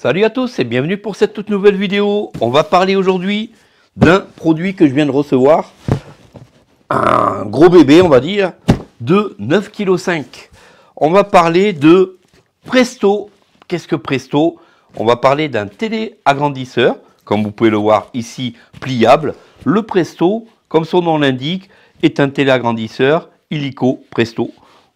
Salut à tous et bienvenue pour cette toute nouvelle vidéo. On va parler aujourd'hui d'un produit que je viens de recevoir. Un gros bébé, on va dire, de 9,5 kg. On va parler de Presto. Qu'est-ce que Presto? On va parler d'un téléagrandisseur, comme vous pouvez le voir ici, pliable. Le Presto, comme son nom l'indique, est un téléagrandisseur illico Presto.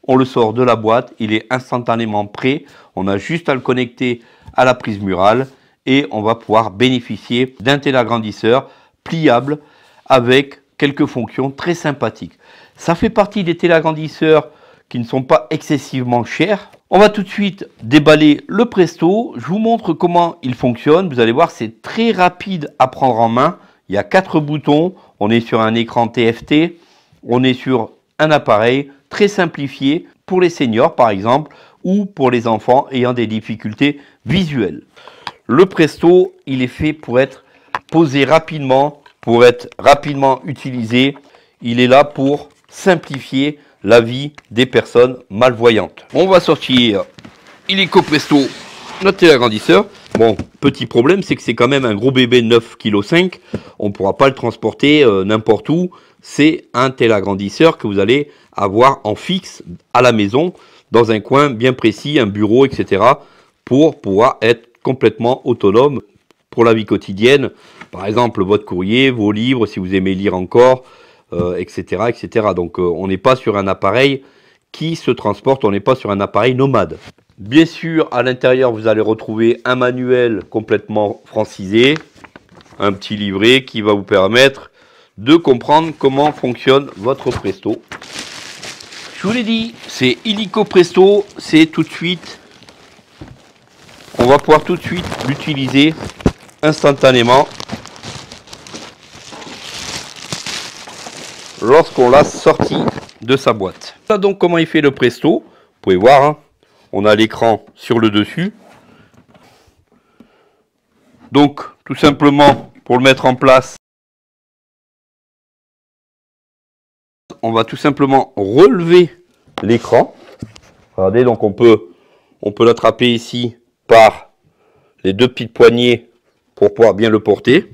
On le sort de la boîte, il est instantanément prêt. On a juste à le connecter à la prise murale et on va pouvoir bénéficier d'un téléagrandisseur pliable avec quelques fonctions très sympathiques. Ça fait partie des téléagrandisseurs qui ne sont pas excessivement chers. On va tout de suite déballer le Presto. Je vous montre comment il fonctionne. Vous allez voir, c'est très rapide à prendre en main. Il y a 4 boutons. On est sur un écran TFT. On est sur un appareil très simplifié pour les seniors par exemple ou pour les enfants ayant des difficultés visuelles. Le Presto, il est fait pour être posé rapidement, pour être rapidement utilisé. Il est là pour simplifier la vie des personnes malvoyantes. On va sortir illico Presto, notre téléagrandisseur. Bon, petit problème, c'est que c'est quand même un gros bébé de 9,5 kg. On ne pourra pas le transporter n'importe où. C'est un téléagrandisseur que vous allez avoir en fixe à la maison, dans un coin bien précis, un bureau, etc. pour pouvoir être complètement autonome pour la vie quotidienne. Par exemple, votre courrier, vos livres, si vous aimez lire encore, etc., etc. Donc, on n'est pas sur un appareil qui se transporte, on n'est pas sur un appareil nomade. Bien sûr, à l'intérieur, vous allez retrouver un manuel complètement francisé, un petit livret qui va vous permettre de comprendre comment fonctionne votre Presto. Je vous l'ai dit, c'est illico Presto, c'est tout de suite, on va pouvoir tout de suite l'utiliser instantanément lorsqu'on l'a sorti de sa boîte. Voilà donc comment il fait le Presto. Vous pouvez voir, hein, on a l'écran sur le dessus. Donc, tout simplement, pour le mettre en place, on va tout simplement relever l'écran. Regardez, donc on peut l'attraper ici par les deux petites poignées pour pouvoir bien le porter.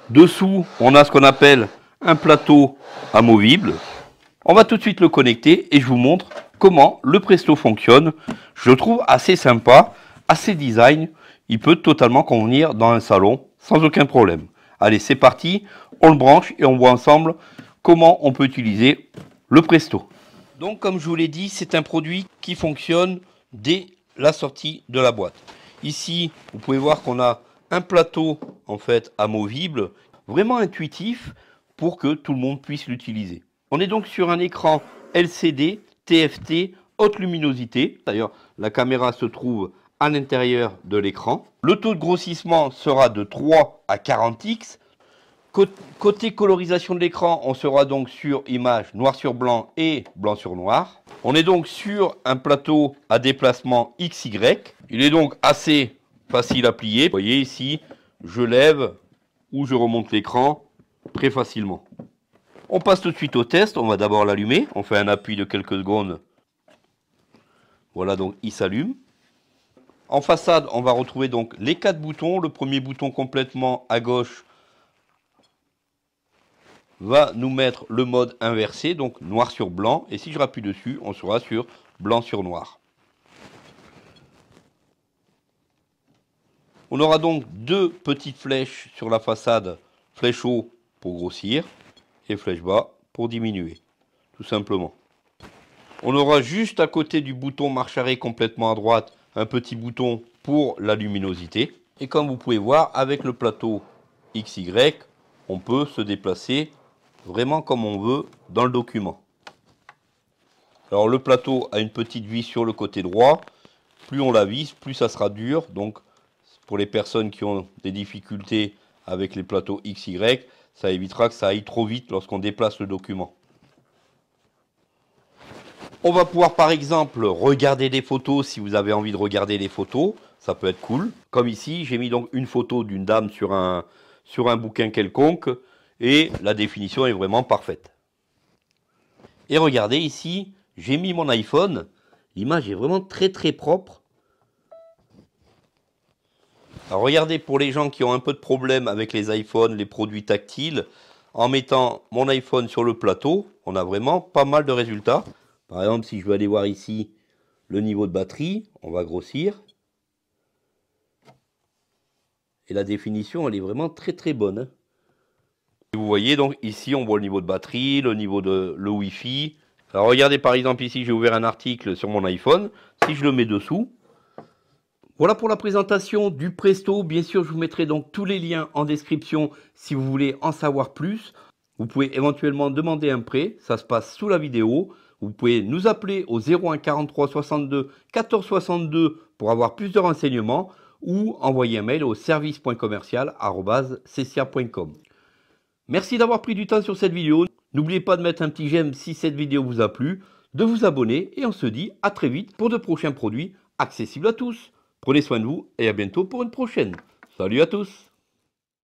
Dessous, on a ce qu'on appelle un plateau amovible. On va tout de suite le connecter et je vous montre comment le Presto fonctionne. Je le trouve assez sympa, assez design. Il peut totalement convenir dans un salon sans aucun problème. Allez, c'est parti. On le branche et on voit ensemble comment on peut utiliser le Presto. Donc, comme je vous l'ai dit, c'est un produit qui fonctionne dès la sortie de la boîte. Ici, vous pouvez voir qu'on a un plateau en fait amovible, vraiment intuitif pour que tout le monde puisse l'utiliser. On est donc sur un écran LCD TFT haute luminosité. D'ailleurs, la caméra se trouve à l'intérieur de l'écran. Le taux de grossissement sera de 3 à 40x. Côté colorisation de l'écran, on sera donc sur image noir sur blanc et blanc sur noir. On est donc sur un plateau à déplacement XY. Il est donc assez facile à plier. Vous voyez ici, je lève ou je remonte l'écran très facilement. On passe tout de suite au test. On va d'abord l'allumer. On fait un appui de quelques secondes. Voilà, donc il s'allume. En façade, on va retrouver donc les 4 boutons. Le premier bouton complètement à gauche va nous mettre le mode inversé, donc noir sur blanc. Et si je rappuie dessus, on sera sur blanc sur noir. On aura donc 2 petites flèches sur la façade, flèche haut pour grossir et flèche bas pour diminuer, tout simplement. On aura juste à côté du bouton marche arrêt complètement à droite, un petit bouton pour la luminosité. Et comme vous pouvez voir, avec le plateau XY, on peut se déplacer vraiment comme on veut dans le document. Alors le plateau a une petite vis sur le côté droit. Plus on la visse, plus ça sera dur. Donc pour les personnes qui ont des difficultés avec les plateaux XY, ça évitera que ça aille trop vite lorsqu'on déplace le document. On va pouvoir par exemple regarder des photos si vous avez envie de regarder les photos. Ça peut être cool. Comme ici, j'ai mis donc une photo d'une dame sur un bouquin quelconque et la définition est vraiment parfaite. Et regardez ici, j'ai mis mon iPhone. L'image est vraiment très très propre. Alors regardez, pour les gens qui ont un peu de problème avec les iPhones, les produits tactiles, en mettant mon iPhone sur le plateau, on a vraiment pas mal de résultats. Par exemple, si je veux aller voir ici le niveau de batterie, on va grossir. Et la définition, elle est vraiment très très bonne, hein. Vous voyez, donc ici, on voit le niveau de batterie, le niveau de le Wi-Fi. Alors regardez, par exemple, ici, j'ai ouvert un article sur mon iPhone. Si je le mets dessous, voilà pour la présentation du Presto. Bien sûr, je vous mettrai donc tous les liens en description si vous voulez en savoir plus. Vous pouvez éventuellement demander un prêt, ça se passe sous la vidéo. Vous pouvez nous appeler au 01 43 62 14 62 pour avoir plus de renseignements ou envoyer un mail au service.commercial@cesia.com. Merci d'avoir pris du temps sur cette vidéo. N'oubliez pas de mettre un petit j'aime si cette vidéo vous a plu, de vous abonner et on se dit à très vite pour de prochains produits accessibles à tous. Prenez soin de vous et à bientôt pour une prochaine. Salut à tous!